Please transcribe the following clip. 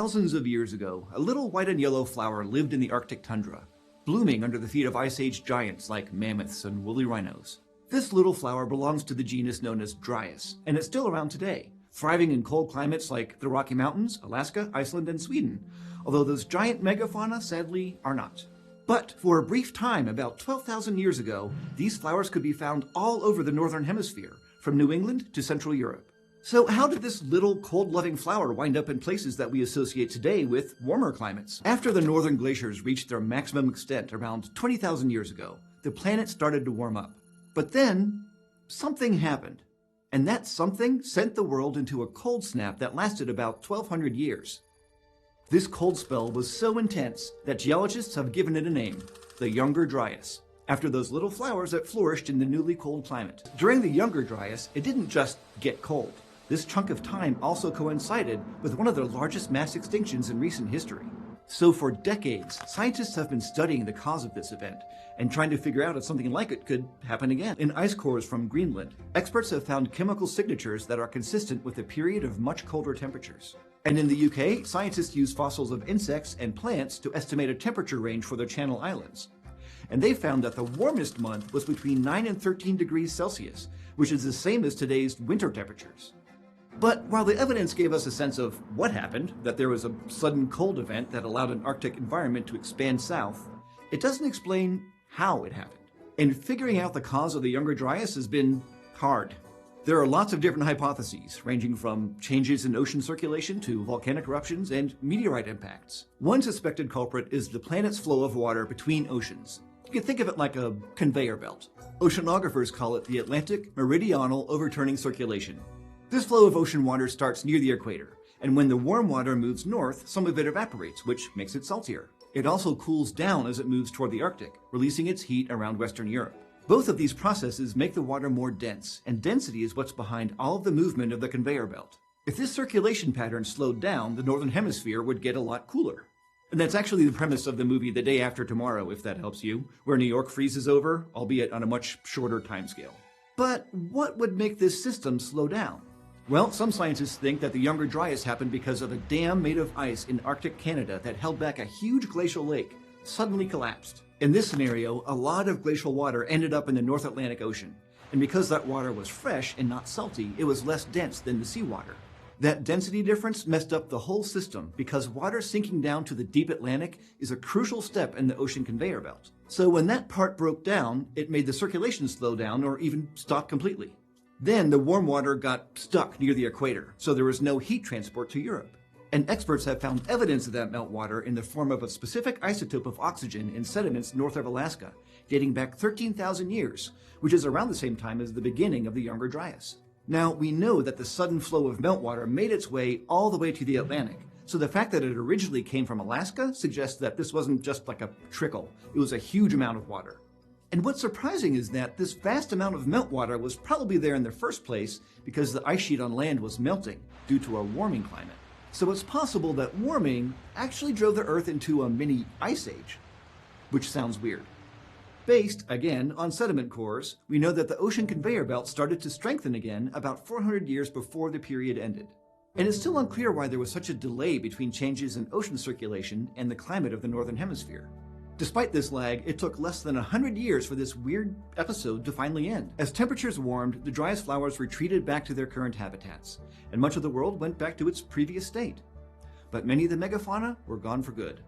thousands of years ago, a little white and yellow flower lived in the Arctic tundra, blooming under the feet of Ice Age giants like mammoths and woolly rhinos. This little flower belongs to the genus known as Dryas, and it's still around today, thriving in cold climates like the Rocky Mountains, Alaska, Iceland, and Sweden, although those giant megafauna sadly are not. But for a brief time, about 12,000 years ago, these flowers could be found all over the northern hemisphere, from New England to Central Europe. So how did this little cold-loving flower wind up in places that we associate today with warmer climates? After the northern glaciers reached their maximum extent around 20,000 years ago, the planet started to warm up. But then, something happened. And that something sent the world into a cold snap that lasted about 1,200 years. This cold spell was so intense that geologists have given it a name, the Younger Dryas, after those little flowers that flourished in the newly cold climate. During the Younger Dryas, it didn't just get cold. This chunk of time also coincided with one of the largest mass extinctions in recent history. So for decades, scientists have been studying the cause of this event and trying to figure out if something like it could happen again. In ice cores from Greenland, experts have found chemical signatures that are consistent with a period of much colder temperatures. And in the UK, scientists use fossils of insects and plants to estimate a temperature range for their Channel Islands. And they found that the warmest month was between 9 and 13 degrees Celsius, which is the same as today's winter temperatures. But while the evidence gave us a sense of what happened, that there was a sudden cold event that allowed an Arctic environment to expand south, it doesn't explain how it happened. And figuring out the cause of the Younger Dryas has been hard. There are lots of different hypotheses, ranging from changes in ocean circulation to volcanic eruptions and meteorite impacts. One suspected culprit is the planet's flow of water between oceans. You can think of it like a conveyor belt. Oceanographers call it the Atlantic Meridional Overturning Circulation. This flow of ocean water starts near the equator, and when the warm water moves north, some of it evaporates, which makes it saltier. It also cools down as it moves toward the Arctic, releasing its heat around Western Europe. Both of these processes make the water more dense, and density is what's behind all of the movement of the conveyor belt. If this circulation pattern slowed down, the northern hemisphere would get a lot cooler. And that's actually the premise of the movie The Day After Tomorrow, if that helps you, where New York freezes over, albeit on a much shorter timescale. But what would make this system slow down? Well, some scientists think that the Younger Dryas happened because of a dam made of ice in Arctic Canada that held back a huge glacial lake suddenly collapsed. In this scenario, a lot of glacial water ended up in the North Atlantic Ocean, and because that water was fresh and not salty, it was less dense than the seawater. That density difference messed up the whole system because water sinking down to the deep Atlantic is a crucial step in the ocean conveyor belt. So when that part broke down, it made the circulation slow down or even stop completely. Then the warm water got stuck near the equator, so there was no heat transport to Europe. And experts have found evidence of that meltwater in the form of a specific isotope of oxygen in sediments north of Alaska, dating back 13,000 years, which is around the same time as the beginning of the Younger Dryas. Now, we know that the sudden flow of meltwater made its way all the way to the Atlantic, so the fact that it originally came from Alaska suggests that this wasn't just like a trickle, it was a huge amount of water. And what's surprising is that this vast amount of meltwater was probably there in the first place because the ice sheet on land was melting due to a warming climate. So it's possible that warming actually drove the Earth into a mini ice age, which sounds weird. Based, again, on sediment cores, we know that the ocean conveyor belt started to strengthen again about 400 years before the period ended. And it's still unclear why there was such a delay between changes in ocean circulation and the climate of the northern hemisphere. Despite this lag, it took less than 100 years for this weird episode to finally end. As temperatures warmed, the Dryas flowers retreated back to their current habitats, and much of the world went back to its previous state. But many of the megafauna were gone for good.